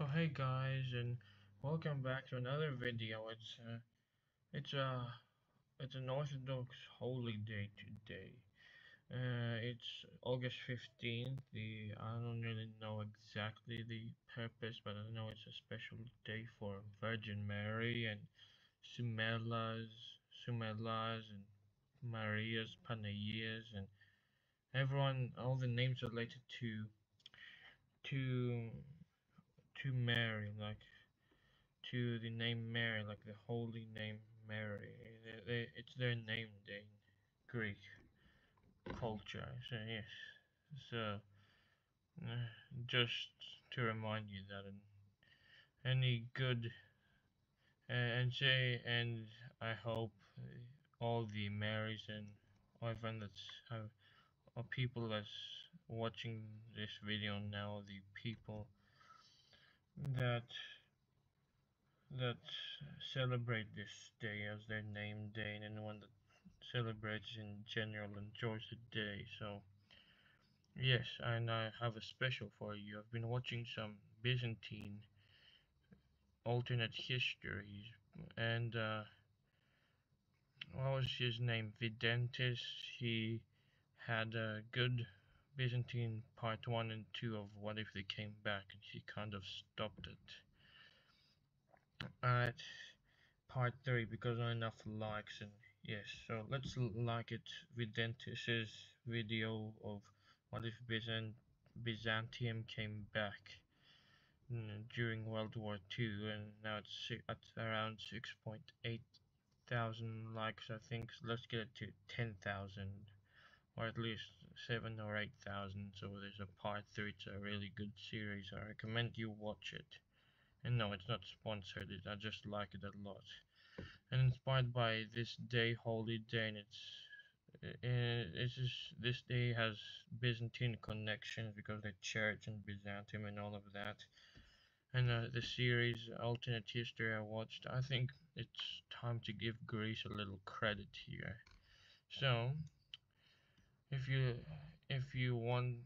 So hey guys, and welcome back to another video. It's a it's an Orthodox holy day today. It's August 15th. I don't really know exactly the purpose, but I know it's a special day for Virgin Mary and Sumelas, Sumelas and Marias, Panayas, and everyone. All the names related to to Mary, like to the name Mary, like the holy name Mary. It's their name day in Greek culture. So yes, so just to remind you that any good and say and I hope all the Marys and everyone that's or people that's watching this video now, the people that that celebrate this day as their name day, and anyone that celebrates in general enjoys the day. So yes, and I have a special for you. I've been watching some Byzantine alternate histories, and what was his name? Videntis. He had a good Byzantine part 1 and 2 of What If They Came Back, and he kind of stopped it at part 3 because not enough likes. And yes, so let's like it. Videntis's video of What If Byzantium Came Back during World War II, and now it's at around 6.8 thousand likes, I think. So let's get it to 10,000, or at least 7 or 8,000. So there's a part 3. It's a really good series. I recommend you watch it. And no, it's not sponsored. I just like it a lot. And inspired by this day, holy day, and this day has Byzantine connections because the church and Byzantium and all of that. And the series Alternate History I watched, I think it's time to give Greece a little credit here. So if you if you want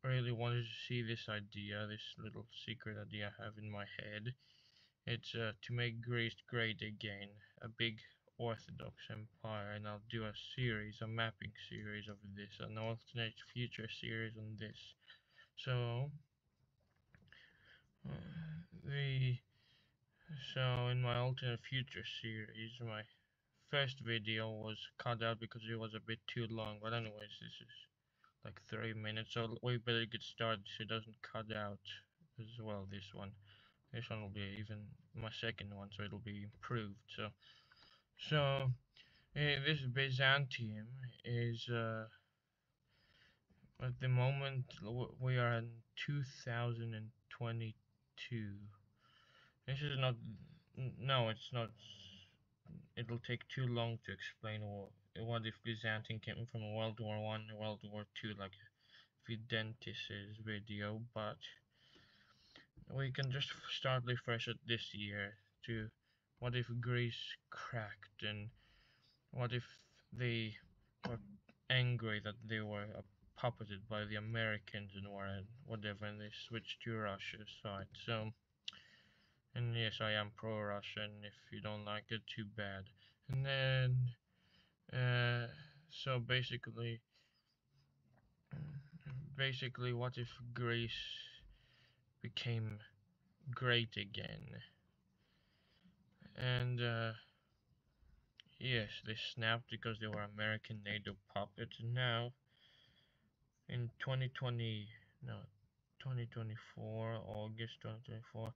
really wanted to see this idea, this little secret idea I have in my head, it's to make Greece great again, a big Orthodox empire, and I'll do a series, a mapping series of this, an alternate future series on this. So the so in my alternate future series, my first video was cut out because it was a bit too long. But anyways, this is like 3 minutes, so we better get started so it doesn't cut out as well. This one will be even my second one, so it'll be improved. So this Byzantium is at the moment we are in 2022. This is not. No, it's not. It'll take too long to explain what if Byzantium came from World War One, World War Two, like Videntis's video, but we can just start refresh it this year to what if Greece cracked, and what if they were angry that they were puppeted by the Americans and whatever, and they switched to Russia's side. So, and yes, I am pro-Russian. If you don't like it, too bad. And then, so basically, what if Greece became great again? And yes, they snapped because they were American NATO puppets. And now, in 2020, no, 2024, August 2024,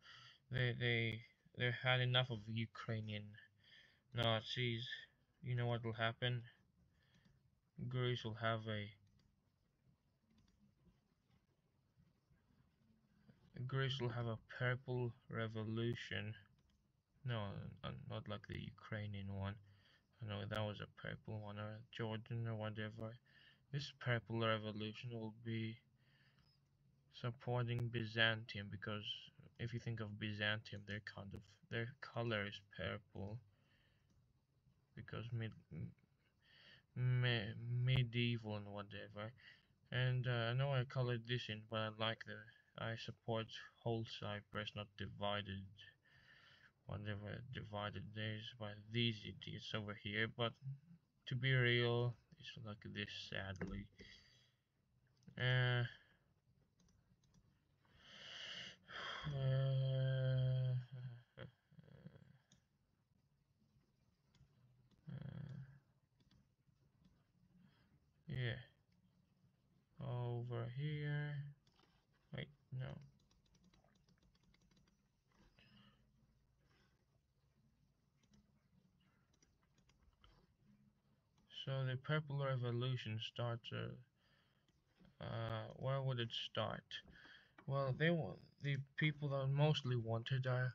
they had enough of Ukrainian Nazis. You know what will happen? Greece will have a purple revolution. No, not like the Ukrainian one. I know that was a purple one, or Jordan or whatever. This purple revolution will be supporting Byzantium, because if you think of Byzantium, their color is purple because medieval and whatever. And I know I colored this in, but I support whole Cyprus, not divided. Whatever divided days by these idiots over here. But to be real, it's like this, sadly. Uh, uh, yeah, over here. Wait, no. So the Purple Revolution starts. Where would it start? Well, they want the people that mostly wanted are,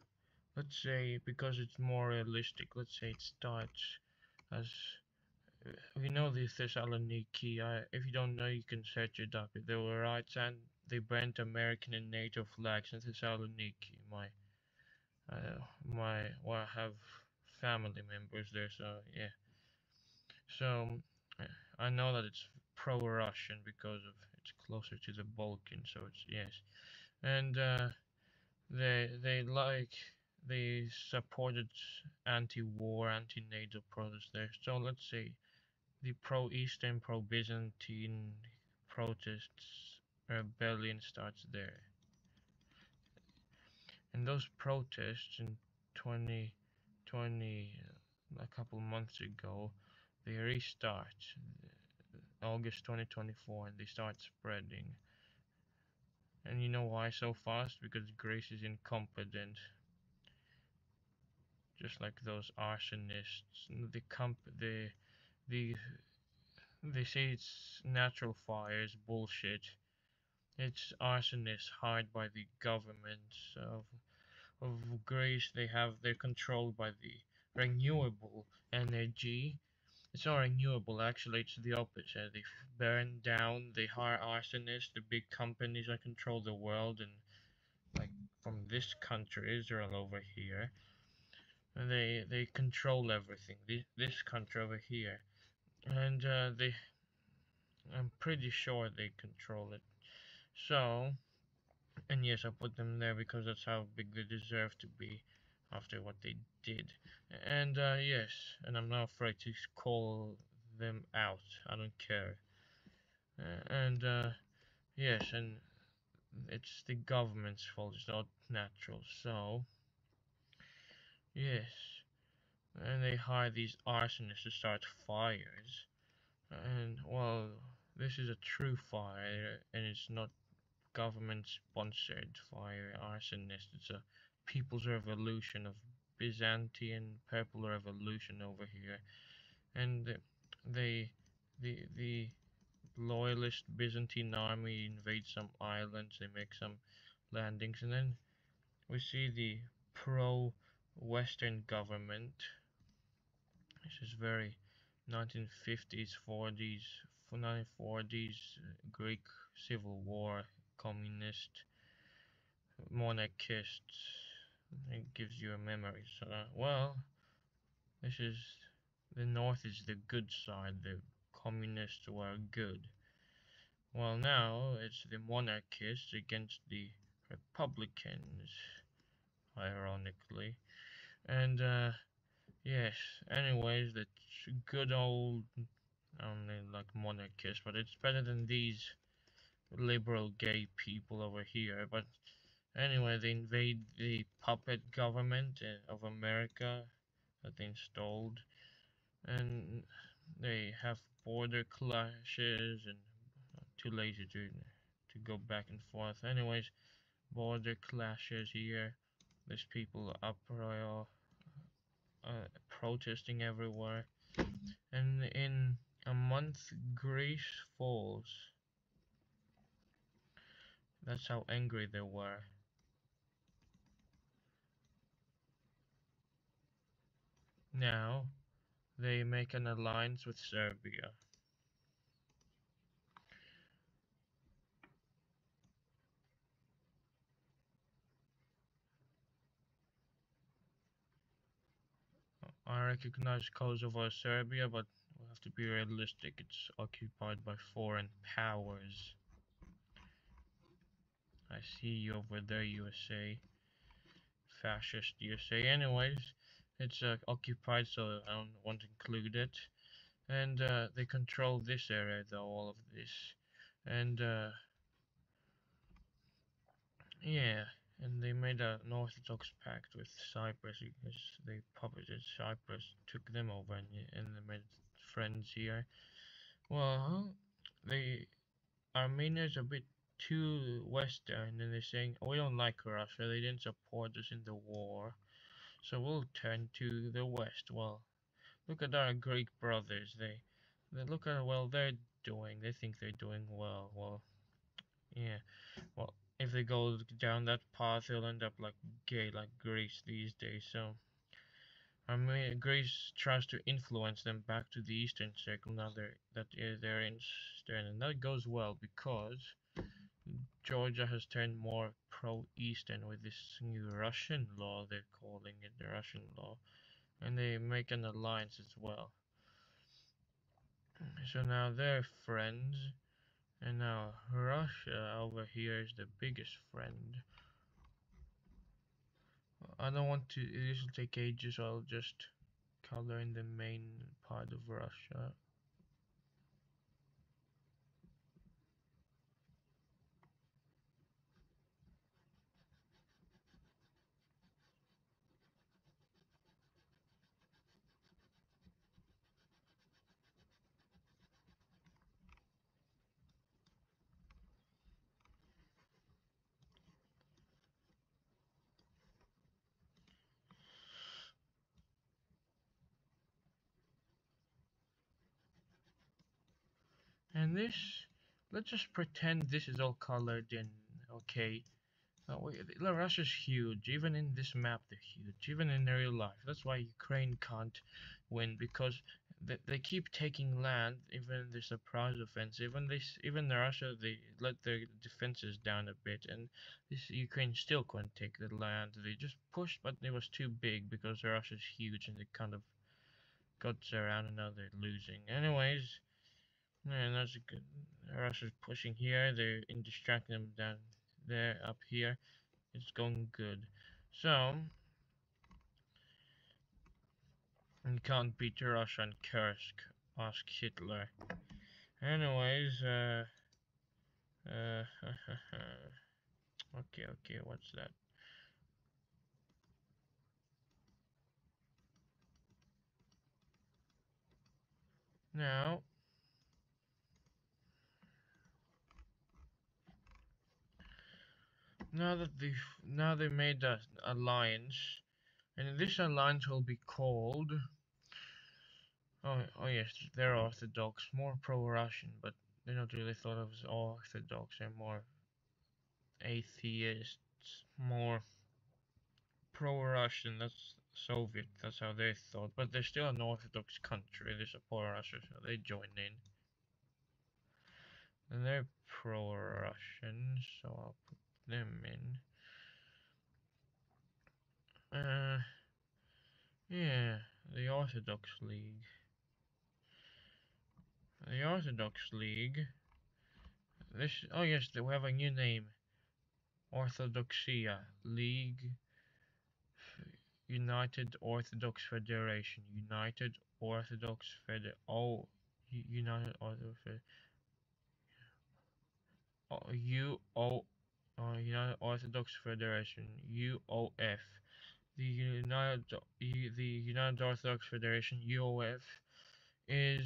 let's say, because it's more realistic. Let's say it starts as we know the Thessaloniki. If you don't know, you can search it up. They were riots and they burnt American and NATO flags in Thessaloniki. Well, I have family members there, so yeah. So I know that it's pro-Russian because of it's closer to the Balkans, so it's yes. And they they supported anti-war, anti-NATO protests there. So let's say the pro-Eastern, pro-Byzantine protests rebellion starts there. And those protests in 2020, a couple months ago, they restart August 2024 and they start spreading. And you know why so fast? Because Greece is incompetent. Just like those arsonists. The they say it's natural fires, bullshit. It's arsonists hired by the government of Greece. They're controlled by the renewable energy. It's not renewable, actually, it's the opposite. They burn down, they hire arsonists, the big companies that control the world, and like from this country, Israel over here, and they control everything. This country over here, and I'm pretty sure they control it. So, and yes, I put them there because that's how big they deserve to be after what they did. And yes, and I'm not afraid to call them out. I don't care. And yes, and it's the government's fault. It's not natural. So yes, and they hire these arsonists to start fires. And well, this is a true fire, and it's not government-sponsored fire arsonist. It's a people's revolution of Byzantium purple revolution over here, and they the loyalist Byzantine army invade some islands. They make some landings, and then we see the pro-Western government. This is very 1950s, 40s, 1940s Greek civil war, communist, monarchist. It gives you a memory. So, well, this is the North is the good side. The communists were good. Well, now it's the monarchists against the Republicans, ironically. And yes, anyways, the good old, I don't know, like monarchists, but it's better than these liberal gay people over here. But anyway, they invade the puppet government of America that they installed, and they have border clashes and too lazy to go back and forth. Anyways, border clashes here. There's people uproar, protesting everywhere, and in a month, Greece falls. That's how angry they were. Now they make an alliance with Serbia. I recognize Kosovo as Serbia, but we have to be realistic. It's occupied by foreign powers. I see you over there, USA. Fascist USA. Anyways, it's occupied, so I don't want to include it. And they control this area, though, all of this. And yeah, and they made an Orthodox pact with Cyprus because they puppeted Cyprus, took them over, and they made friends here. Well, they Armenia's a bit too Western, and they're saying, "Oh, we don't like Russia. They didn't support us in the war, so we'll turn to the West." Well, look at our Greek brothers. They look at well they're doing. They think they're doing well. Well, yeah. Well, if they go down that path, they'll end up like gay, like Greece these days. So, I mean, Greece tries to influence them back to the Eastern Circle now they're in Eastern, and that goes well because Georgia has turned more pro-Eastern with this new Russian law. They're calling it the Russian law, and they make an alliance as well. So now they're friends, and now Russia over here is the biggest friend. I don't want to, this will take ages, so I'll just color in the main part of Russia. And this, let's just pretend this is all colored in, okay. Russia's huge. Even in this map, they're huge. Even in real life. That's why Ukraine can't win because they keep taking land. Even in the surprise offensive. Even Russia, they let their defenses down a bit, and this Ukraine still couldn't take the land. They just pushed, but it was too big because Russia's huge, and they kind of got around, and now they're losing. Anyways, yeah, that's good. Russia's pushing here. They're distracting them down there, up here. It's going good. So, you can't beat Russia and Kursk. Ask Hitler. Anyways, okay, what's that? Now, now they made an alliance, and this alliance will be called. Oh yes, they're Orthodox, more pro-Russian, but they're not really thought of as Orthodox. They're more atheists, more pro-Russian. That's Soviet. That's how they thought. But they're still an Orthodox country. They support Russia, so they join in. And they're pro-Russian, so I'll put them in. Yeah, the Orthodox League. The Orthodox League. This. Oh yes, we have a new name. Orthodoxia League. United Orthodox Federation. United Orthodox Feder. Oh, United Orthodox UO, United Orthodox Federation, UOF. The United Orthodox Federation, UOF, is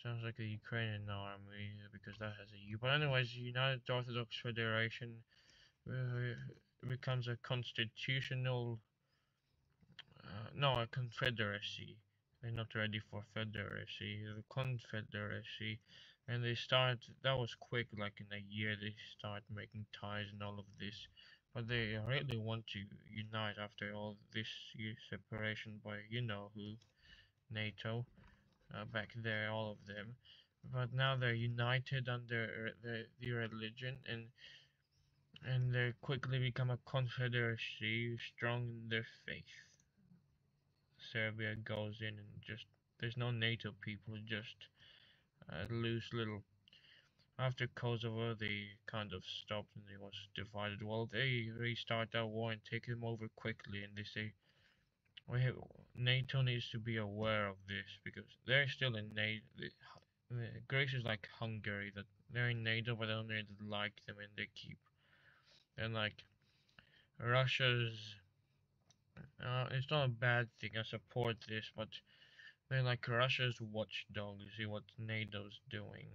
sounds like the Ukrainian army because that has a U. But anyways, the United Orthodox Federation uh, becomes a constitutional, no, a confederacy. They're not ready for federacy. The confederacy, and they start. That was quick, like in a year. They start making ties and all of this, but they really want to unite after all this separation by you know who, NATO, back there, all of them. But now they're united under the religion, and they quickly become a confederacy, strong in their faith. Serbia goes in and just there's no NATO people, just loose little after Kosovo, they kind of stopped and it was divided. Well, they restart that war and take them over quickly, and they say we have, NATO needs to be aware of this because they're still in NATO. Greece is like Hungary, that they're in NATO, but they don't really like them, and they keep. And like Russia's, it's not a bad thing. I support this, but they're like Russia's watchdog. You see what NATO's doing.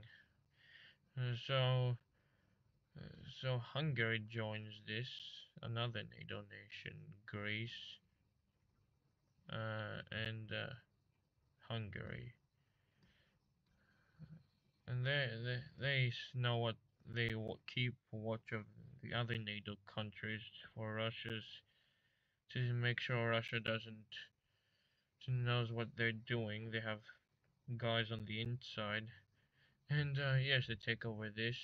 Uh, so, so Hungary joins this, another NATO nation, Greece, and Hungary, and they know what they keep watch of the other NATO countries for Russia's to make sure Russia doesn't knows what they're doing. They have guys on the inside, and yes, they take over this.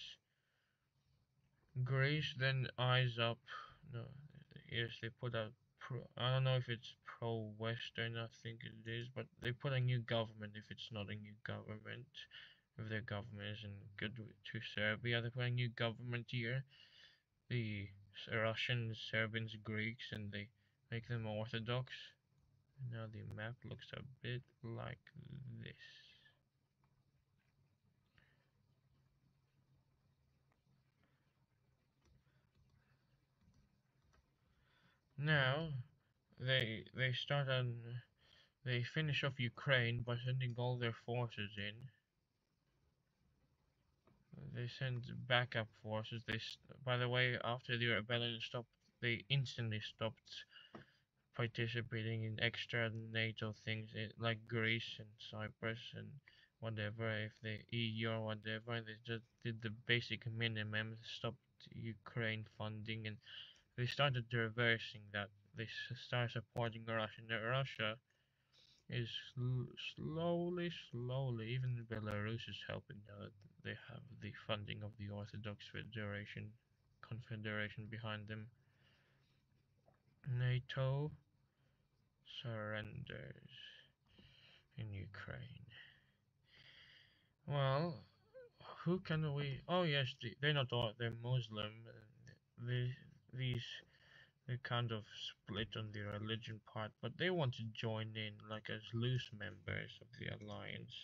Greece then eyes up. No, yes, they put a I don't know if it's pro-Western. I think it is, but they put a new government. If it's not a new government, if their government isn't good to Serbia, they put a new government here. The Russians, Serbians, Greeks, and they make them Orthodox. Now the map looks a bit like this. Now they start on they finish off Ukraine by sending all their forces in. They send backup forces. By the way, after the rebellion stopped, they instantly stopped participating in extra NATO things like Greece and Cyprus and whatever. If the EU or whatever, they just did the basic minimum, stopped Ukraine funding, and they started reversing that. They started supporting Russia. Now, Russia is slowly, even Belarus is helping now that they have the funding of the Orthodox Confederation behind them. NATO surrenders in Ukraine. Well, who can we? Oh yes, they're not all. They're Muslim. They, these they kind of split on the religion part, but they want to join in like as loose members of the alliance.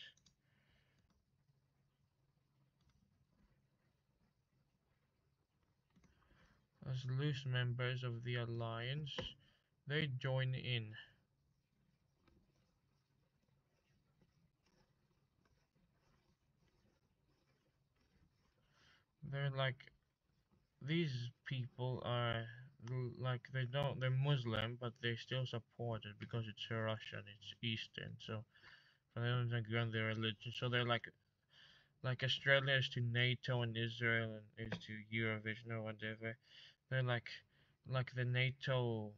As loose members of the alliance, they join in. They're like these people are like they're Muslim, but they still support it because it's Russian, it's Eastern, so they don't agree on their religion. So they're like Australia is to NATO and Israel and is to Eurovision or whatever. They're like the NATO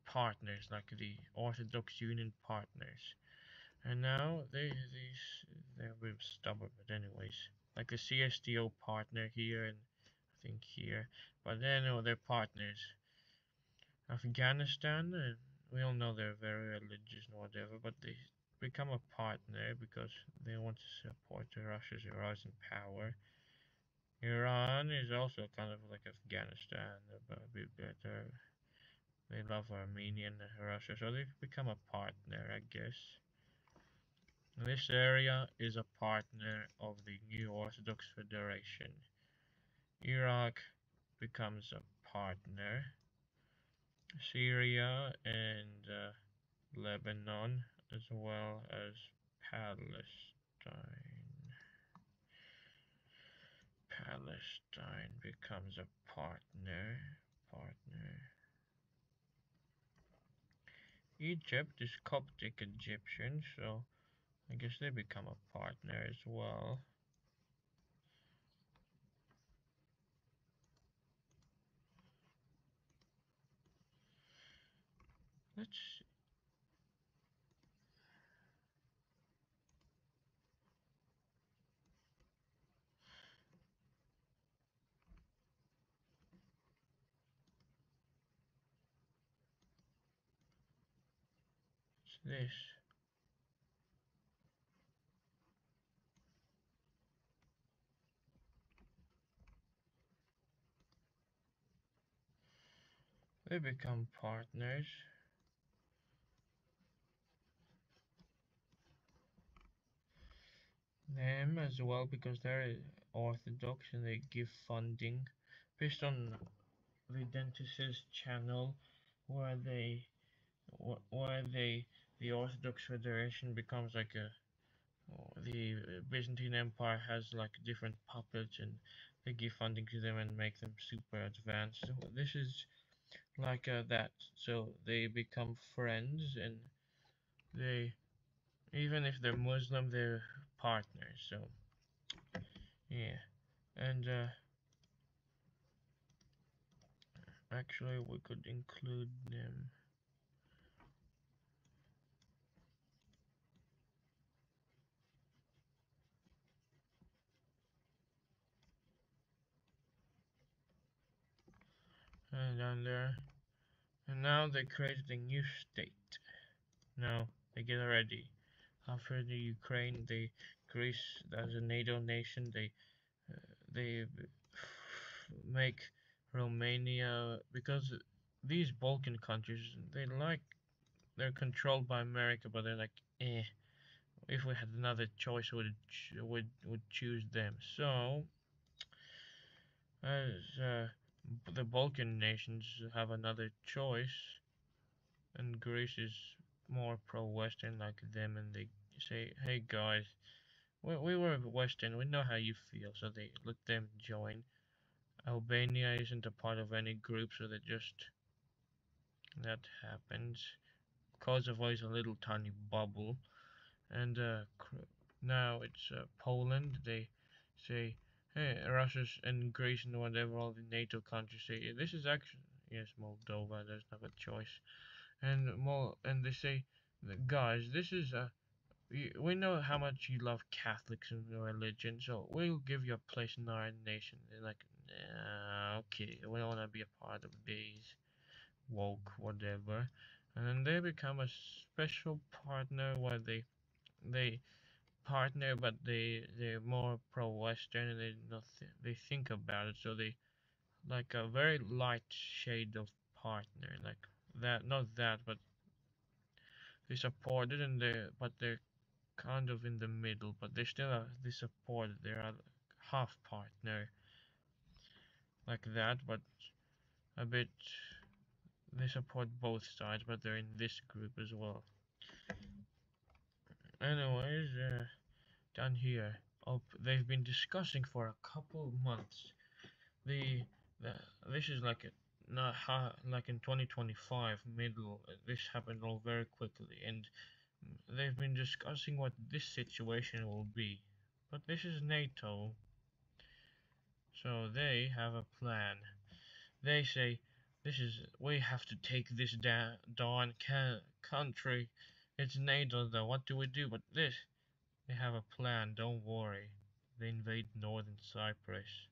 partners, like the Orthodox Union partners. And now they're a bit stubborn, but anyways, like the CSTO partner here and I think here, but then they're partners. Afghanistan, we all know they're very religious and whatever, but they become a partner because they want to support Russia's rise in power. Iran is also kind of like Afghanistan, but a bit better. They love Armenia and Russia, so they've become a partner, I guess. This area is a partner of the new Orthodox Federation. Iraq becomes a partner. Syria and Lebanon, as well as Palestine. Palestine becomes a partner. Egypt is Coptic Egyptian, so I guess they become a partner as well. Let's this. They become partners. Them as well because they're Orthodox and they give funding based on the dentist's channel where they the Orthodox Federation becomes like a the Byzantine Empire has like different puppets and they give funding to them and make them super advanced. So this is like that. So they become friends and they even if they're Muslim, they're partners. So yeah, and actually we could include them. And down there, and now they created a new state. Now they get ready. After the Ukraine, they Greece as a NATO nation, they make Romania because these Balkan countries they're controlled by America, but they're like if we had another choice, would choose them. So as the Balkan nations have another choice, and Greece is more pro-Western like them, and they say, "Hey guys, we were Western, we know how you feel," so they let them join. Albania isn't a part of any group, so they just that happens. Kosovo is a little tiny bubble, and now it's Poland. They say, "Hey, Russia and Greece and whatever all the NATO countries say this is actually yes Moldova. There's not a choice." And more, and they say, "Guys, this is we know how much you love Catholics and religion, so we'll give you a place in our nation." They're like, nah, okay, we don't want to be a part of these woke whatever, and then they become a special partner where they partner, but they're more pro-Western and they think about it, so they like a very light shade of partner, like that, not that, but they support it and they're kind of in the middle, but they still are, they support it. They're a half partner like that, but a bit they support both sides, but they're in this group as well. Anyways, down here, they've been discussing for a couple months. The, the this is like not like in 2025 middle. This happened all very quickly, and they've been discussing what this situation will be. But this is NATO, so they have a plan. They say, "This is we have to take this darn country. It's NATO, though. What do we do?" But this, they have a plan. Don't worry. They invade northern Cyprus.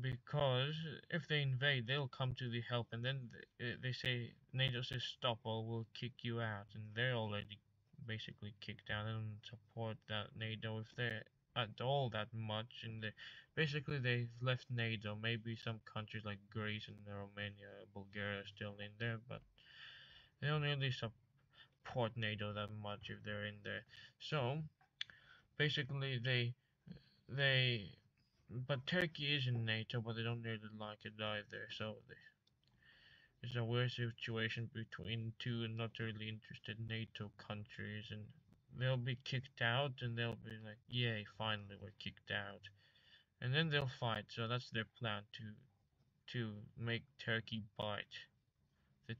Because if they invade, they'll come to the help, and then they say NATO says stop, or we'll kick you out, and they're already basically kicked out. They don't support that NATO if they're at all that much, and basically they've left NATO. Maybe some countries like Greece and Romania, Bulgaria are still in there, but they don't really support NATO that much if they're in there. So basically they but Turkey is in NATO, but they don't really like it either. So it's a weird situation between two not really interested NATO countries, and they'll be kicked out, and they'll be like, "Yay, finally we're kicked out," and then they'll fight. So that's their plan to make Turkey bite. The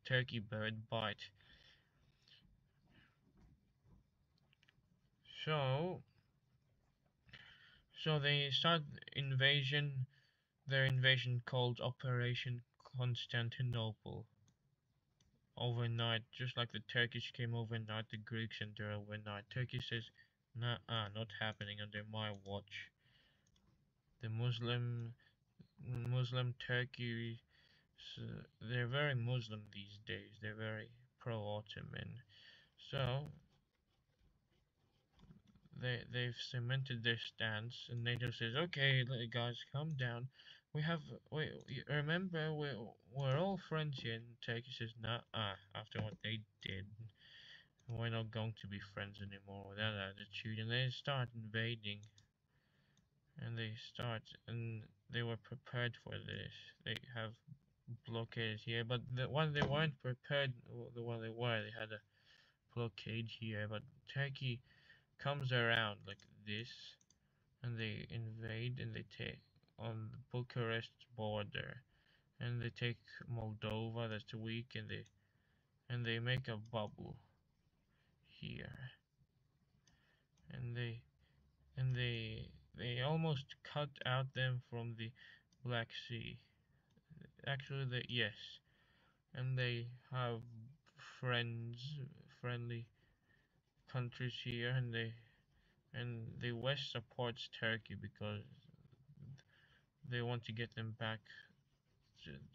Turkey bird bite. So so they start invasion. Their invasion called Operation Constantinople. Overnight, just like the Turkish came overnight, the Greeks enter overnight. Turkey says, nah, not happening under my watch. The Muslim Turkey, they're very Muslim these days. They're very pro-Ottoman. So they've cemented their stance, and NATO says, okay, guys, calm down. we have remember we're all friends here. And Turkey says, nah, after what they did, we're not going to be friends anymore with that attitude. And they start invading, and they were prepared for this. They have blockades here, but the one they weren't prepared, the one they had a blockade here, but Turkey comes around like this, and they invade, and they take on the Bucharest border, and they take Moldova, that's weak, and they make a bubble here, and they almost cut out them from the Black Sea. Actually, yes, and they have friends, friendly countries here, and the West supports Turkey because they want to get them back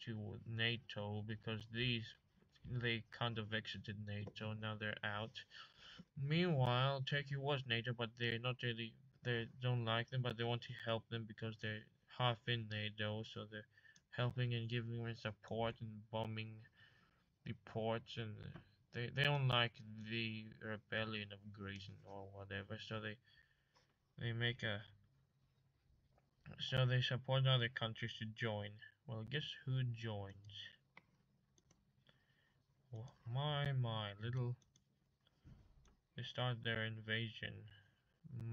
to NATO, because they kind of exited NATO, now they're out. Meanwhile, Turkey was NATO, but they're not really, they don't like them, but they want to help them because they're half in NATO, so they're helping and giving them support and bombing the ports, and they don't like the rebellion of Greece or whatever, so they make a so they support other countries to join. Well, guess who joins? Oh, my little, they start their invasion,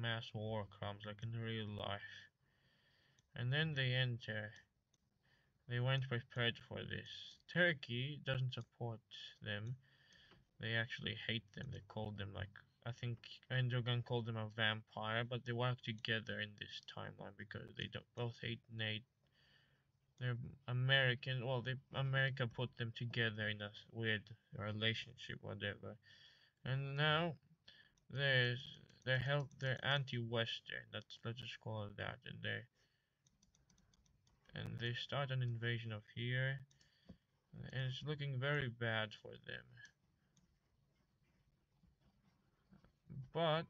mass war crimes like in real life, and then they enter. They weren't prepared for this. Turkey doesn't support them. They actually hate them. They called them, like, I think Erdogan called them a vampire, but they work together in this timeline because they don't both hate Nate. They're American. Well, America put them together in a weird relationship, whatever. And now there's they're anti-Western. Let's just call it that. And they start an invasion of here, and it's looking very bad for them. But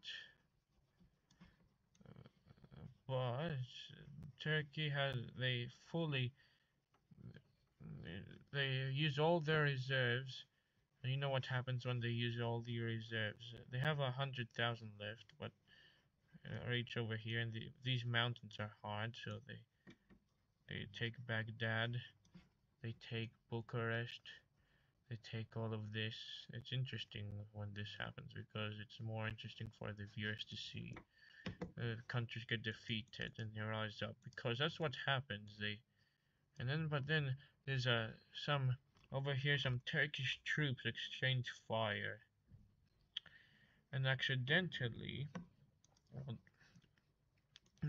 but Turkey has they use all their reserves. And you know what happens when they use all the reserves? They have 100,000 left, but reach over here, and these mountains are hard, so they take Baghdad, they take Bucharest, they take all of this. It's interesting when this happens because it's more interesting for the viewers to see countries get defeated and they rise up, because that's what happens. But then there's some over here, some Turkish troops exchange fire, and accidentally,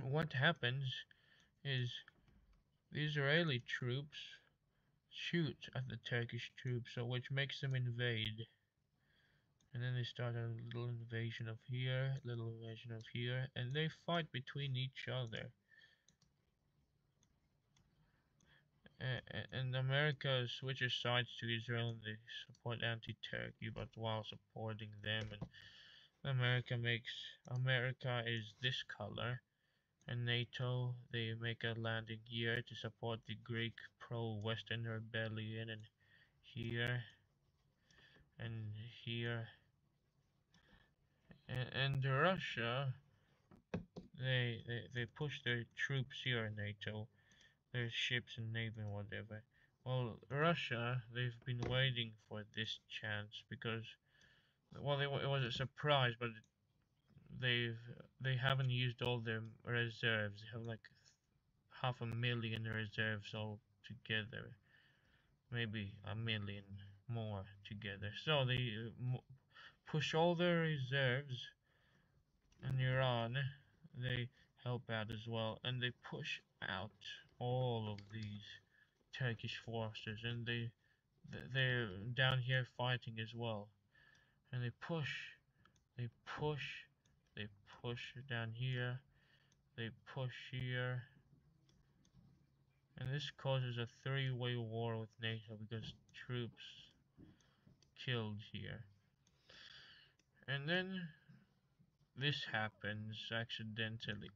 what happens is the Israeli troops shoot at the Turkish troops, so which makes them invade. And then they start a little invasion of here, little invasion of here, and they fight between each other. And America switches sides to Israel, and they support anti-Turkey, but while supporting them, and America is this color, and NATO, they make a landing here to support the Greek pro-Western rebellion, and here and here, and Russia, they push their troops here in NATO, their ships and navy and whatever. Well, Russia, they've been waiting for this chance because, well, it was a surprise, but they've they haven't used all their reserves. They have like 500,000 reserves all together, maybe 1,000,000 more together. So they push all their reserves, and Iran, they help out as well, and they push out all of these Turkish forces, and they're down here fighting as well, and they push, they push down here, they push here, and this causes a three-way war with NATO because troops killed here. And then this happens accidentally.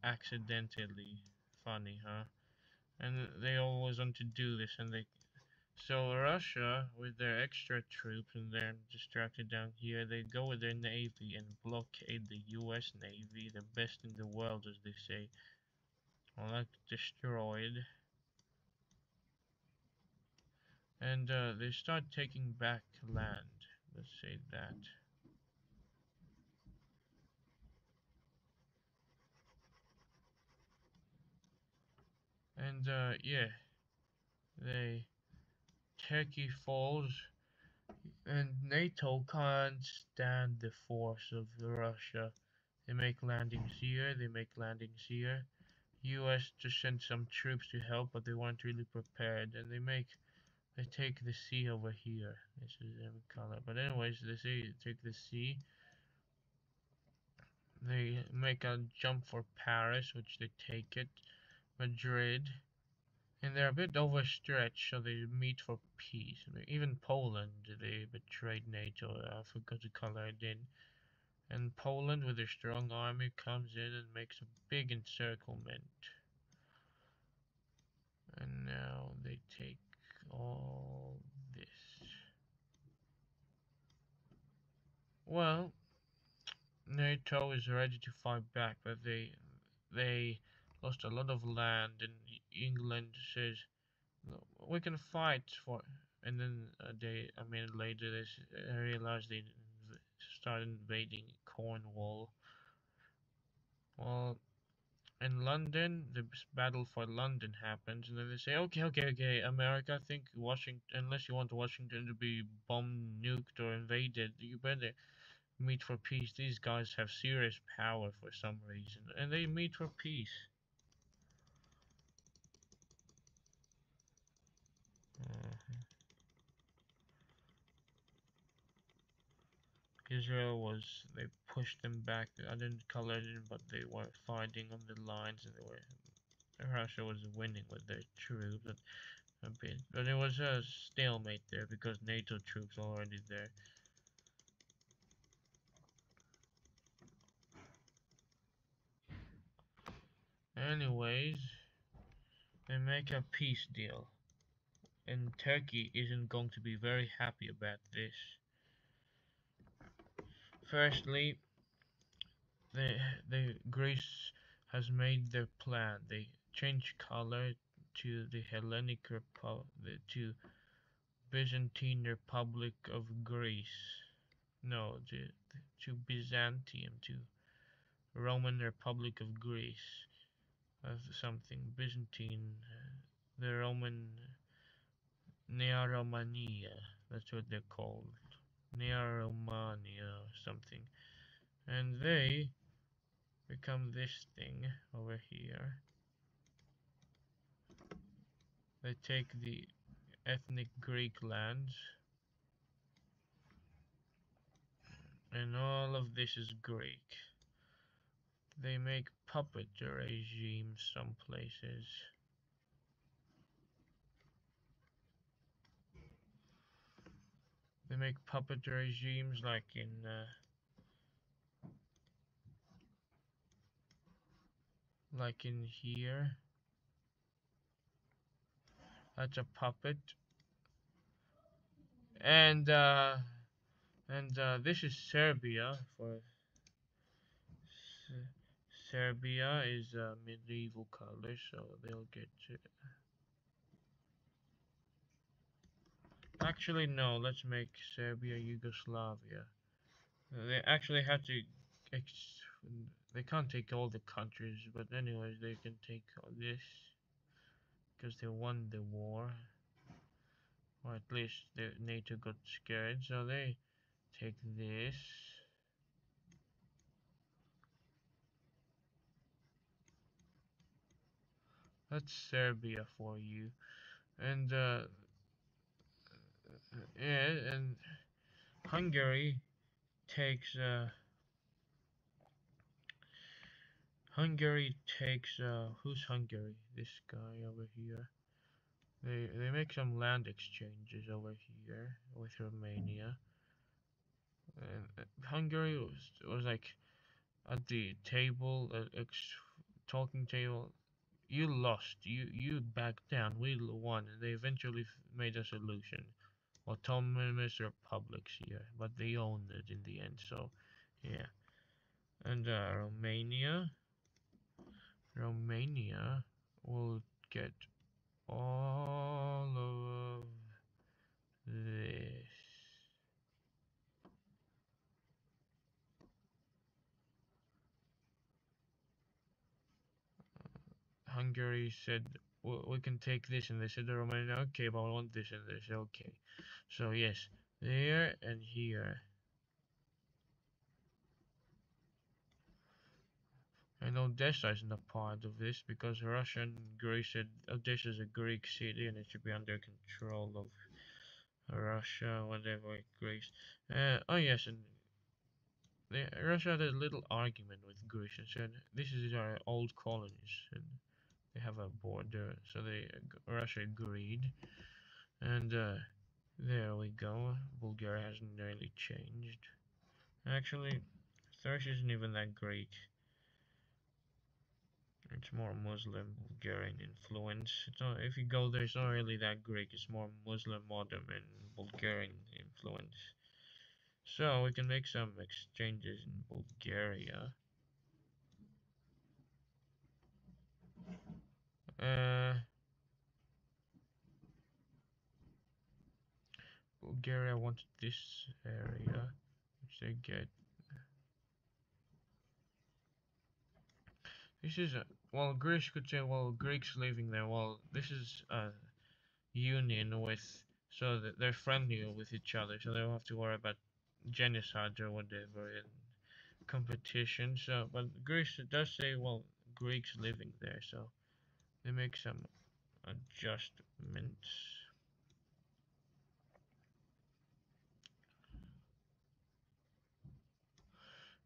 Funny, huh? and they always want to do this, and they so Russia, with their extra troops and they're distracted down here, they go with their navy and blockade the U.S. Navy, the best in the world, as they say. Well, that's destroyed. And they start taking back land. Let's say that. And yeah, they Turkey falls, and NATO can't stand the force of Russia. They make landings here, they make landings here. US just sent some troops to help, but they weren't really prepared, and they take the sea over here. This is color. But anyways, they take the sea. They make a jump for Paris, which they take it. Madrid, and they're a bit overstretched, so they meet for peace. I mean, even Poland, they betrayed NATO. I forgot the color I did. And Poland, with their strong army, comes in and makes a big encirclement. And now they take all this. Well, NATO is ready to fight back, but they lost a lot of land, and England says, "No, we can fight for." And then a minute later, they realized they started invading Cornwall. Well, in London, the battle for London happens, and then they say, "Okay, okay, okay, America, I think Washington, unless you want Washington to be bombed, nuked, or invaded, you better meet for peace. These guys have serious power for some reason," and they meet for peace. Uh, Israel was, they pushed them back. I didn't color it, but they were fighting on the lines, and Russia was winning with their troops a bit. But it was a stalemate there because NATO troops were already there. Anyways, they make a peace deal, and Turkey isn't going to be very happy about this. Firstly, the Greece has made their plan. They change color to the Hellenic Republic, to Byzantine Republic of Greece. No, to Byzantium, to Roman Republic of Greece. Something Byzantine, the Roman Nea Romania. That's what they're called. Nea Romania or something. And they become this thing over here. They take the ethnic Greek lands, and all of this is Greek. They make puppet regimes some places. They make puppet regimes like in here. That's a puppet. And this is Serbia. For Serbia is a medieval color, so they'll get to. Actually, no. Let's make Serbia Yugoslavia. They actually have to. They can't take all the countries, but anyways, they can take this because they won the war, or at least the NATO got scared, so they take this. That's Serbia for you, and yeah, and Hungary takes who's Hungary? This guy over here. They make some land exchanges over here with Romania. And Hungary was like at the table, talking table. you lost. You backed down. We won, and they eventually made a solution. Autonomous republics here, but they owned it in the end. So, yeah. And Romania will get all of this. Hungary said we can take this, and they said to Romania, okay, but I want this, and they said okay. So yes, there and here. And Odessa isn't a part of this because Russia and Greece said Odessa is a Greek city and it should be under control of Russia, whatever, Greece. Oh yes, and Russia had a little argument with Greece and said this is our old colonies and they have a border, so Russia agreed, and there we go. Bulgaria hasn't really changed. Actually, Thrace isn't even that Greek. It's more Muslim Bulgarian influence. It's not, if you go there, it's not really that Greek. It's more Muslim modern and Bulgarian influence. So we can make some exchanges in Bulgaria. Bulgaria wanted this area, which they get. This is a, well, Greece could say, well, Greeks living there. Well, this is a union with, so that they're friendly with each other, so they don't have to worry about genocide or whatever and competition. So, but Greece does say, well, Greeks living there, so they make some adjustments.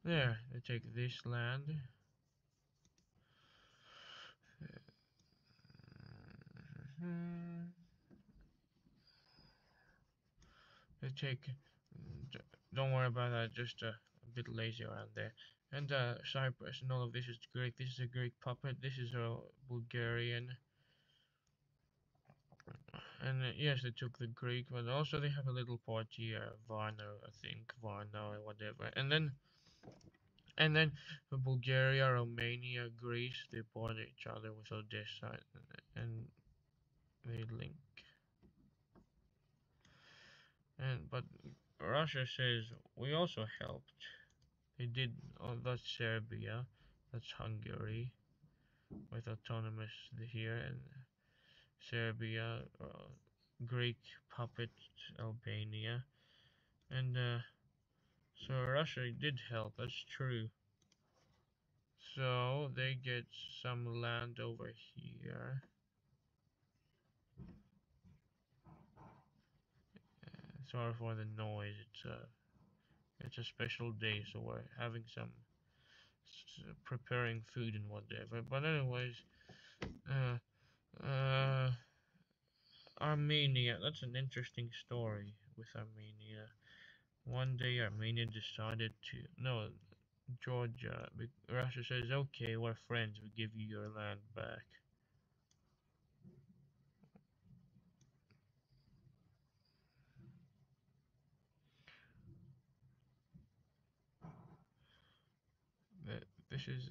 There, they take this land. They take, don't worry about that, just a bit lazy around there. And Cyprus and all of this is Greek. This is a Greek puppet. This is a Bulgarian. And yes, they took the Greek, but also they have a little part here, Varna, I think, Varna or whatever. And then Bulgaria, Romania, Greece, they border each other with Odessa, and they link. And but Russia says we also helped. They did. Oh, that's Serbia, that's Hungary, with autonomous here, and Serbia, Greek puppet Albania, and so Russia did help. That's true. So they get some land over here. Sorry for the noise. It's a special day, so we're having some preparing food and whatever. But anyways, uh, uh, Armenia. That's an interesting story with Armenia. One day Armenia decided to no, Georgia. Russia says, "Okay, we're friends. We give you your land back." This is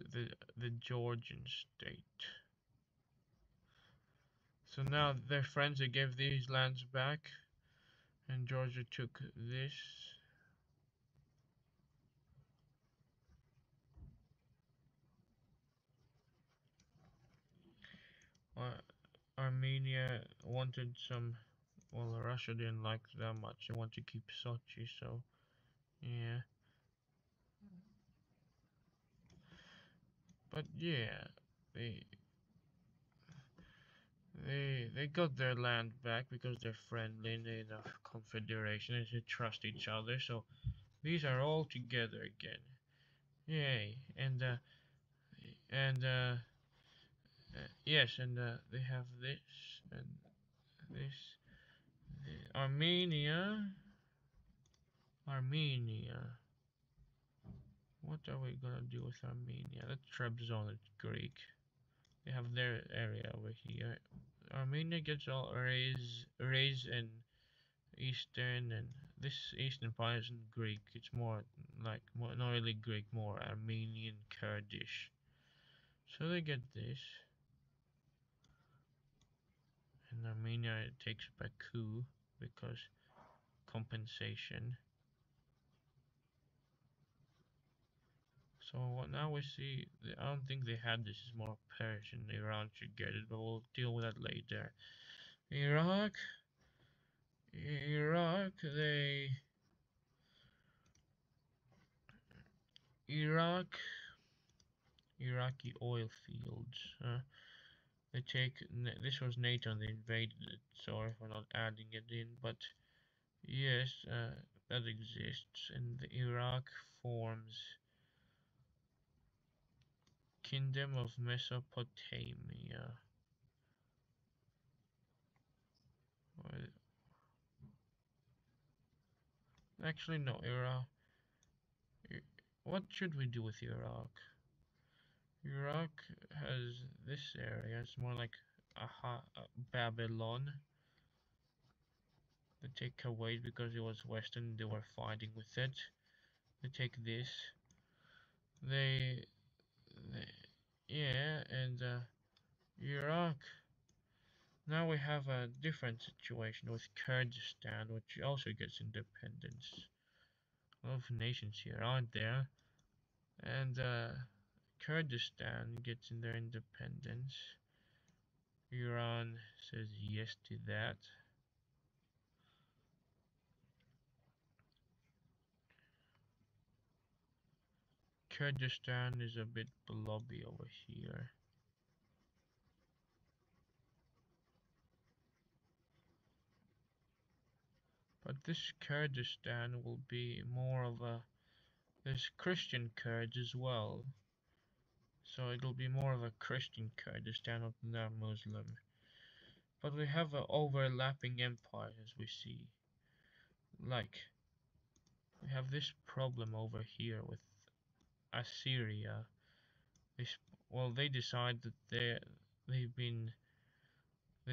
the Georgian state. So now they're friends. They gave these lands back, and Georgia took this. Armenia wanted some. Well, Russia didn't like that much. They want to keep Sochi, so yeah. But yeah, they they got their land back because they're friendly and they're in a confederation and they trust each other. So these are all together again. Yay! And yes, and they have this and this. Armenia, Armenia. What are we gonna do with Armenia? That's Trebizond, it's Greek. They have their area over here. Armenia gets all raised in Eastern, and this Eastern part isn't Greek. It's more like not really Greek, more Armenian Kurdish. So they get this, and Armenia takes Baku because compensation. So what now we see, I don't think they had this. Is more Persian. Iran should get it, but we'll deal with that later. Iraq, they Iraq, Iraqi oil fields. They take this was NATO and they invaded it. Sorry for not adding it in, but yes, that exists, and the Iraq forms Kingdom of Mesopotamia. Actually, no, Iraq. What should we do with Iraq? Iraq has this area. It's more like Babylon. They take Kuwait because it was Western. They were fighting with it. They take this. They yeah, and Iraq. Now we have a different situation with Kurdistan, which also gets independence. A lot of nations here, aren't there? And Kurdistan gets in their independence. Iran says yes to that. Kurdistan is a bit blobby over here. But this Kurdistan will be more of a... There's Christian Kurds as well. So it'll be more of a Christian Kurdistan than a Muslim. But we have an overlapping empire as we see. Like, we have this problem over here with Assyria. Well, they decide that they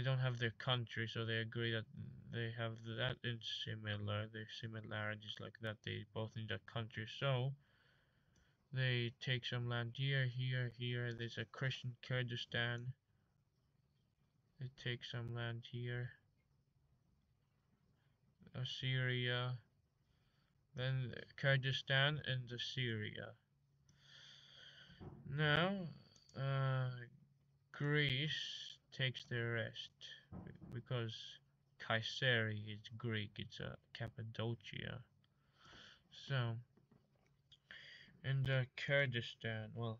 don't have their country, so they agree that they have that in their similarities like that. They both need a country, so they take some land here, here, here. There's a Christian Kurdistan. They take some land here. Assyria, then Kurdistan and Assyria. Now, Greece takes the rest because Kayseri is Greek, it's a Cappadocia. So, and Kurdistan, well,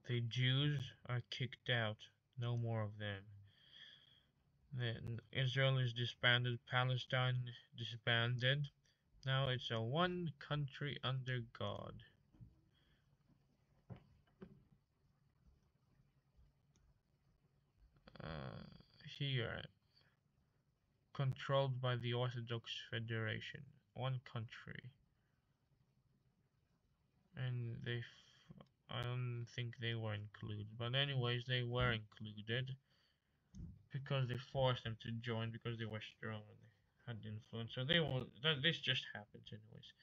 the Jews are kicked out, no more of them. Then Israel is disbanded, Palestine disbanded. Now it's a one country under God. Here, controlled by the Orthodox Federation, one country, and I don't think they were included, but anyways, they were included because they forced them to join because they were strong and they had influence. So this just happens anyways.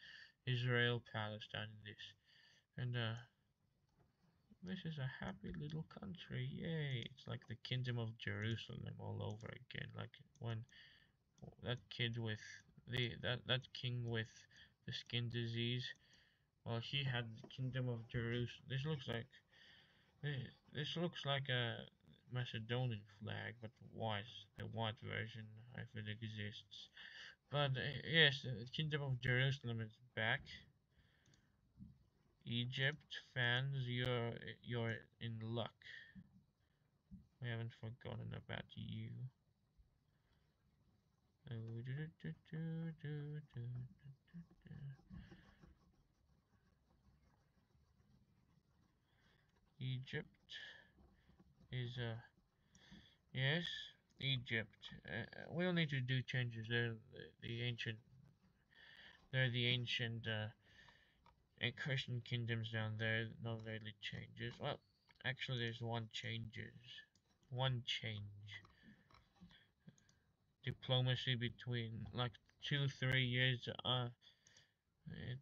Israel, Palestine, this, and this is a happy little country, yay! It's like the Kingdom of Jerusalem all over again, like when that kid with that king with the skin disease. Well, he had the Kingdom of Jerusalem. This looks like a Macedonian flag, but white, the white version, if it exists. But yes, the Kingdom of Jerusalem is back. Egypt fans, you're in luck. We haven't forgotten about you. Egypt is yes, Egypt. We'll need to do changes. They're the ancient and Christian kingdoms down there. Not really changes. Well, actually, there's one changes. one change. Diplomacy between like 2 3 years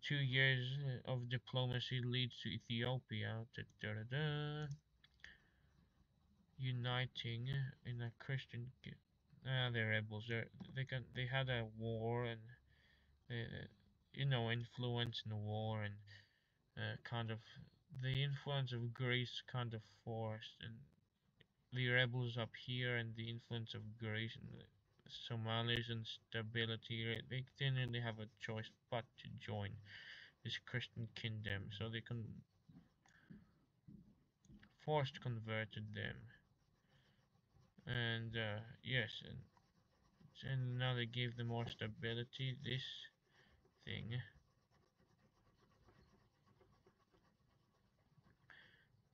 2 years of diplomacy leads to Ethiopia uniting in a Christian. They're rebels. They had a war and influence in the war and kind of the influence of Greece kind of forced and the rebels up here and the influence of Greece and the Somalis and stability. They didn't really have a choice but to join this Christian kingdom, so they forced converted them, and yes, and now they give them more stability. This thing,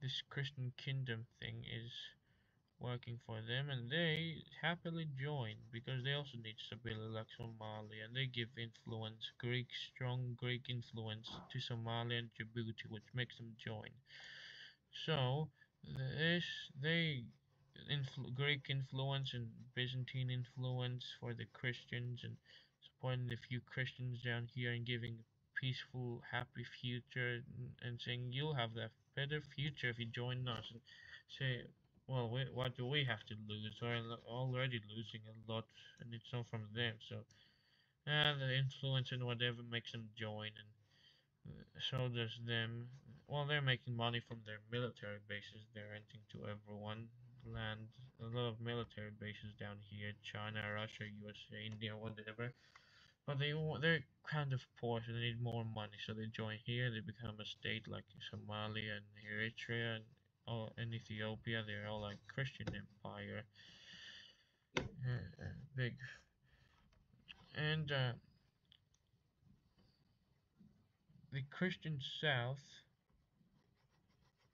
this Christian kingdom thing, is working for them, and they happily join because they also need stability like Somalia, and they give influence, strong Greek influence to Somalia and Djibouti, which makes them join. So this they Greek influence and Byzantine influence for the Christians and supporting the few Christians down here and giving peaceful, happy future and saying you'll have that better future if you join us and say, well, what do we have to lose? We're already losing a lot and it's not from them. So the influence and whatever makes them join and so does them. Well, they're making money from their military bases. They're renting to everyone. Land a lot of military bases down here: China, Russia, USA, India, whatever. But they're kind of poor, so they need more money. So they join here. They become a state like Somalia and Eritrea and Ethiopia. They're all like Christian empire, big. And the Christian South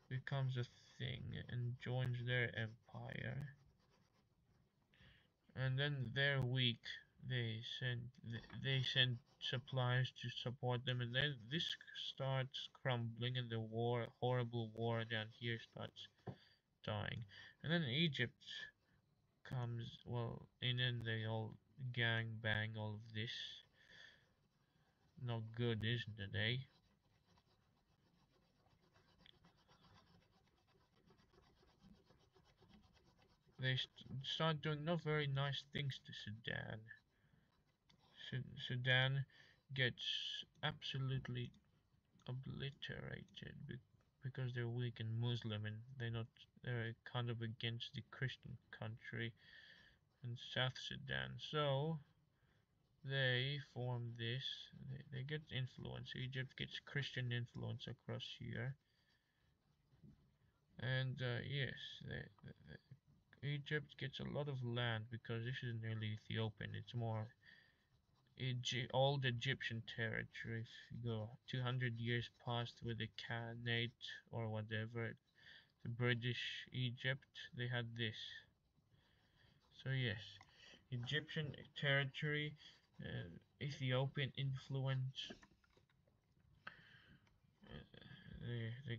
becomes a thing and joins their empire. And then they're weak. They send supplies to support them, and then this starts crumbling, and the horrible war down here starts dying. And then Egypt comes in, and they all gang bang all of this. Not good, isn't it, eh? They start doing not very nice things to Sudan. Sudan gets absolutely obliterated because they're weak and Muslim and they're kind of against the Christian country in South Sudan. So they form this. They get influence. Egypt gets Christian influence across here, and yes, Egypt gets a lot of land because this isn't really Ethiopian. It's more old Egyptian territory. If you go 200 years past with the Khanate or whatever, the British Egypt, they had this. So yes, Egyptian territory, Ethiopian influence. The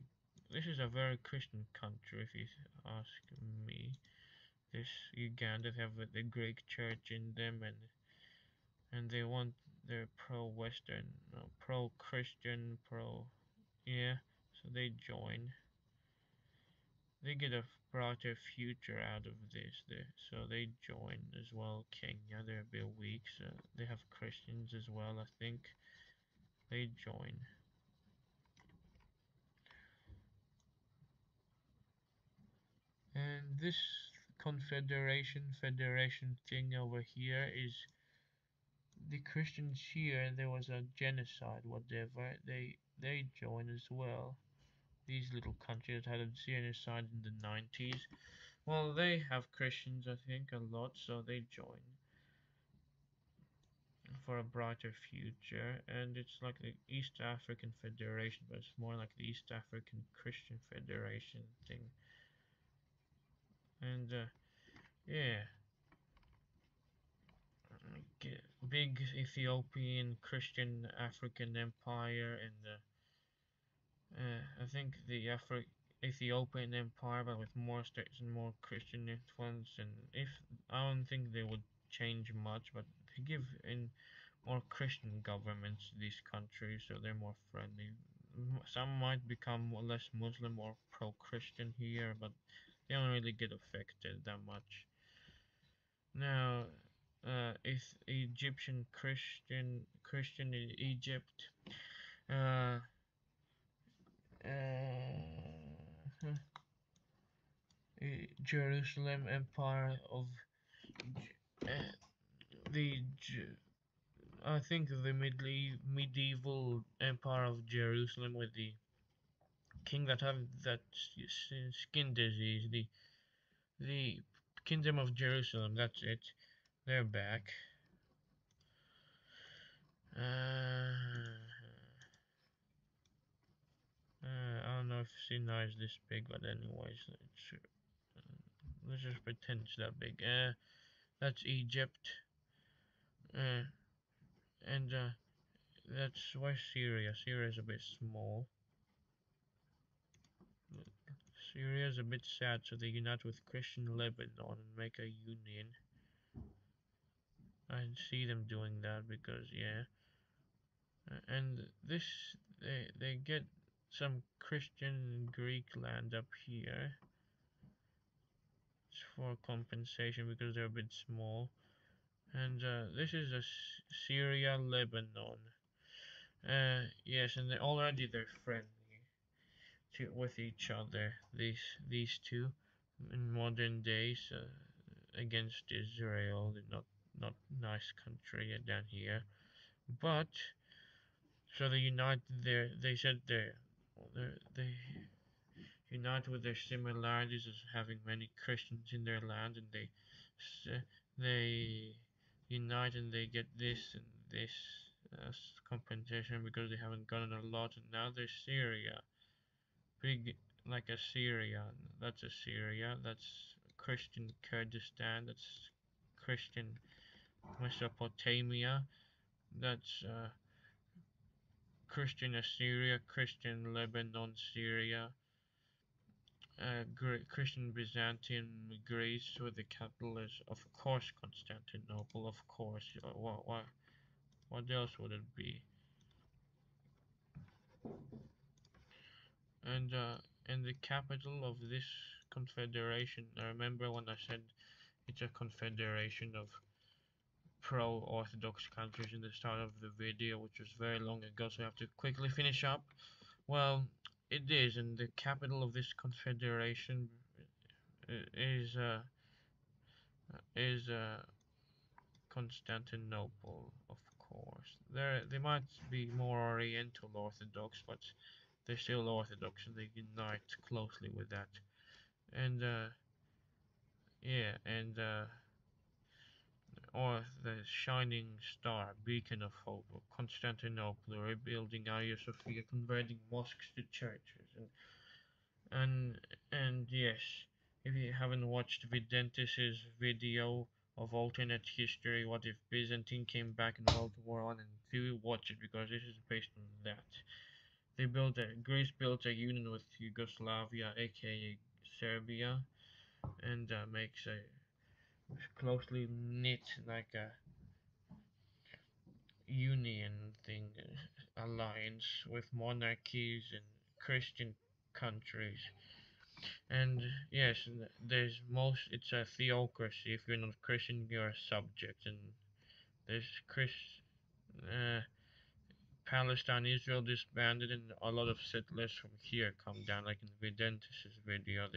this is a very Christian country, if you ask me. This Uganda have the Greek church in them, and they want they're pro-Western, no, pro-Christian, yeah. So they join. They get a brighter future out of this. So they join as well. Kenya, they're a bit weak, so they have Christians as well, I think. They join. And this federation thing over here is the Christians here. There was a genocide, whatever. They join as well. These little countries had a genocide in the 90s. Well, they have Christians, I think, a lot, so they join for a brighter future. And it's like the East African Federation, but it's more like the East African Christian Federation thing. And yeah, big Ethiopian Christian African Empire, and I think Ethiopian Empire, but with more states and more Christian influence. And if I don't think they would change much, but they give in more Christian governments to these countries, so they're more friendly. Some might become less Muslim or pro-Christian here, but they don't really get affected that much. Now, is Egyptian Christian in Egypt? Uh, uh, Jerusalem Empire of uh, the I think the medieval Empire of Jerusalem with the king that have that skin disease. The Kingdom of Jerusalem. That's it. They're back. Uh, I don't know if Sinai is this big, but anyways, let's just pretend it's that big. That's Egypt. Uh, and that's why Syria. Syria is a bit small. Syria is a bit sad, so they unite with Christian Lebanon and make a union. I see them doing that because yeah, and this they get some Christian Greek land up here for compensation because they're a bit small. And this is a Syria Lebanon. Yes, and they're friendly with each other. These two in modern days against Israel. They're not nice country down here, but so they unite their. They said they unite with their similarities as having many Christians in their land, and they unite and they get this and this compensation because they haven't gotten a lot, and now they're Syria, big like Assyria. That's Assyria. That's Christian Kurdistan. That's Christian Mesopotamia. That's Christian Assyria, Christian Lebanon, Syria, Christian Byzantium Greece, where the capital is, of course, Constantinople. Of course, what else would it be? And the capital of this confederation. I remember when I said it's a confederation of pro-Orthodox countries in the start of the video, which was very long ago, so I have to quickly finish up. Well, it is, and the capital of this confederation is is Constantinople, of course. They might be more Oriental Orthodox, but they're still Orthodox, and they unite closely with that. And yeah, and or the shining star, beacon of hope, of Constantinople, rebuilding Hagia Sophia, converting mosques to churches, and and yes, if you haven't watched Videntis's video of alternate history, what if Byzantium came back in World War One, and do watch it because this is based on that. Greece built a union with Yugoslavia, aka Serbia, and makes a closely knit like a union thing, alliance with monarchies and Christian countries. And yes, it's a theocracy. If you're not Christian, you're a subject. And there's uh, Palestine, Israel disbanded, and a lot of settlers from here come down. Like in Videntis' video,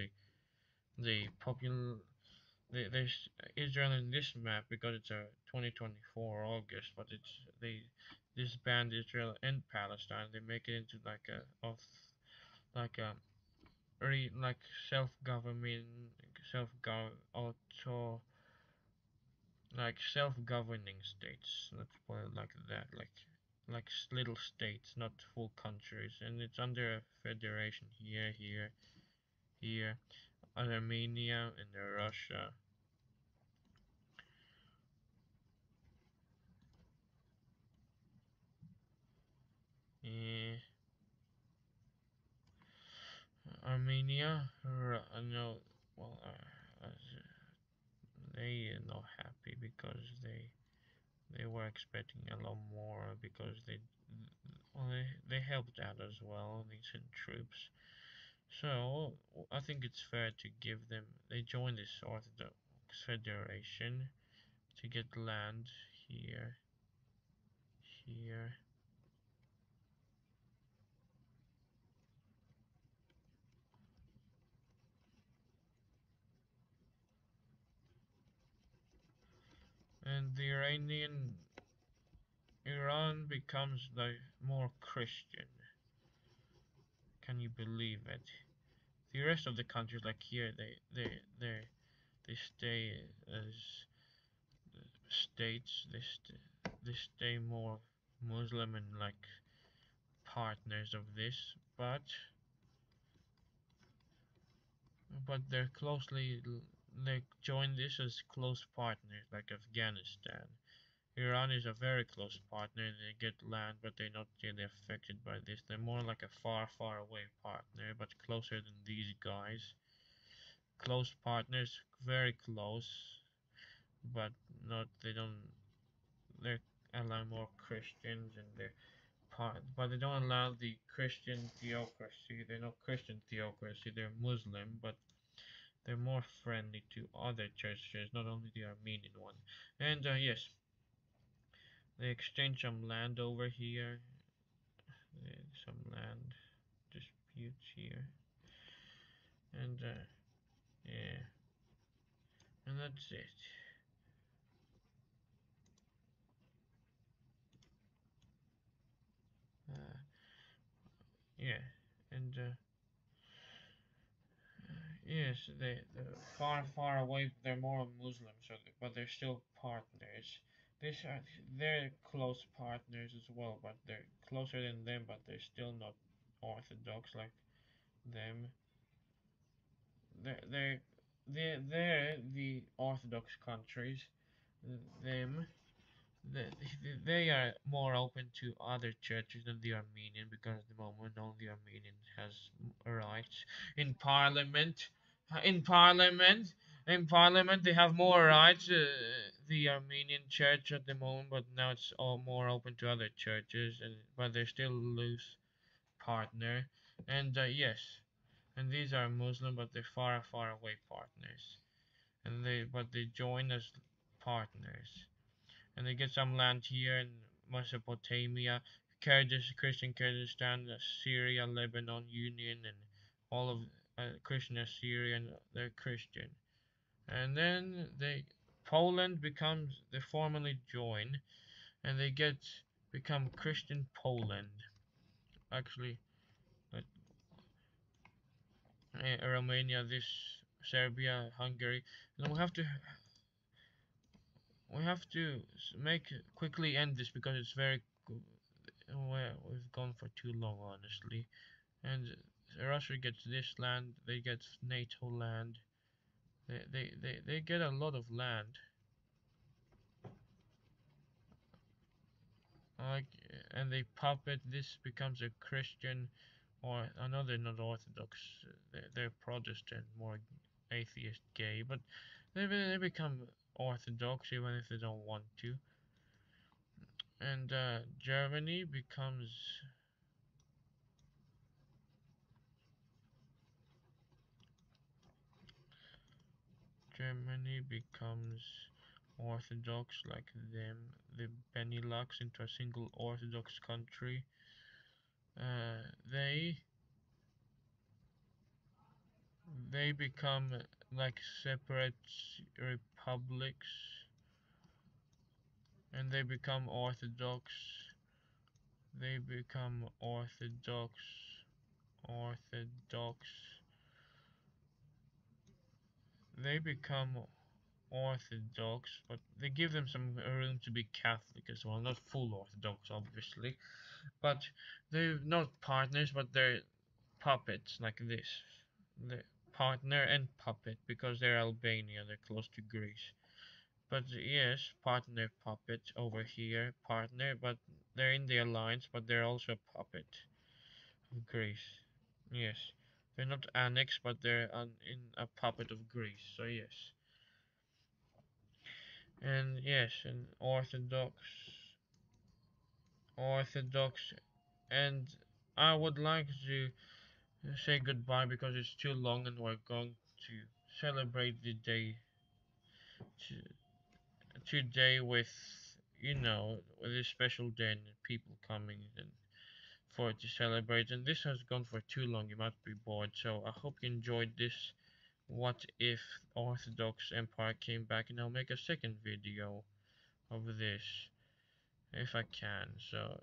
they popul there's Israel in this map because it's a 2024 August, but they disband Israel and Palestine. They make it into like a like self-government, auto like self-governing states. Let's put it like that, like little states, not full countries, and it's under a federation here, Armenia and Russia. Eh, Armenia Romania, no, well, they are not happy because they were expecting a lot more because well, they helped out as well. They sent troops, so I think it's fair to give them. They joined this Orthodox Federation to get land here, here, and the Iran becomes like more Christian. Can you believe it? The rest of the countries, like here, they stay as states. They stay more Muslim and like partners of this, but they join this as close partners, like Afghanistan. Iran is a very close partner. They get land, but they're not really affected by this. They're more like a far, far away partner, but closer than these guys. Close partners, very close, but not. They don't. They allow more Christians and they're part, but they don't allow the Christian theocracy. They're not Christian theocracy. They're Muslim, but they're more friendly to other churches, not only the Armenian one. And yes, they exchange some land over here, some land disputes here, and yeah, and that's it. Uh, yeah, and yes, they're far, far away. They're more Muslim, so but they're still partners. These are they're close partners as well, but they're closer than them, but they're still not Orthodox like them. They're they're the Orthodox countries. Them they, they are more open to other churches than the Armenian because at the moment only Armenian has rights in parliament. In parliament, in parliament they have more rights. The Armenian church at the moment, but now it's all more open to other churches, and but they still lose partner. And yes, and these are Muslim, but they're far, far away partners, and they join as partners and they get some land here in Mesopotamia, Kurdish, Christian Kurdistan, Syria, Lebanon, Union, and all of Christian Assyria, and they're Christian. And then Poland becomes they formally join, and they become Christian Poland. Actually, like, Romania, this Serbia, Hungary, and we have to make quickly end this because it's very well, we've gone for too long, honestly. And Russia gets this land, they get NATO land, they get a lot of land. Like, and they puppet. This becomes a Christian or another not Orthodox. They're Protestant, more atheist, gay, but they become Orthodox even if they don't want to. And Germany becomes Orthodox like them, the Benelux into a single Orthodox country. Uh, they they become like separate republics, and they become Orthodox. They become Orthodox. They become Orthodox, but they give them some room to be Catholic as well. Not full Orthodox, obviously, but they're not partners, but they're puppets like this. The partner and puppet because they're Albania, they're close to Greece. But yes, partner puppet over here, partner, but they're in the alliance, but they're also a puppet of Greece. Yes. They're not annexed, but they're in a puppet of Greece. So yes, and yes, and Orthodox, and I would like to say goodbye because it's too long, and we're going to celebrate the day today with with a special day and people coming and for it to celebrate. And this has gone for too long. You might be bored, so I hope you enjoyed this. What if Orthodox Empire came back? And I'll make a second video of this if I can. So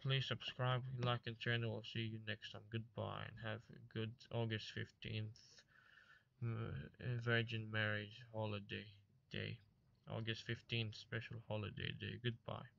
please subscribe, like, and share, and we'll see you next time. Goodbye, and have a good August 15th Virgin Mary's holiday day. August 15th special holiday day. Goodbye.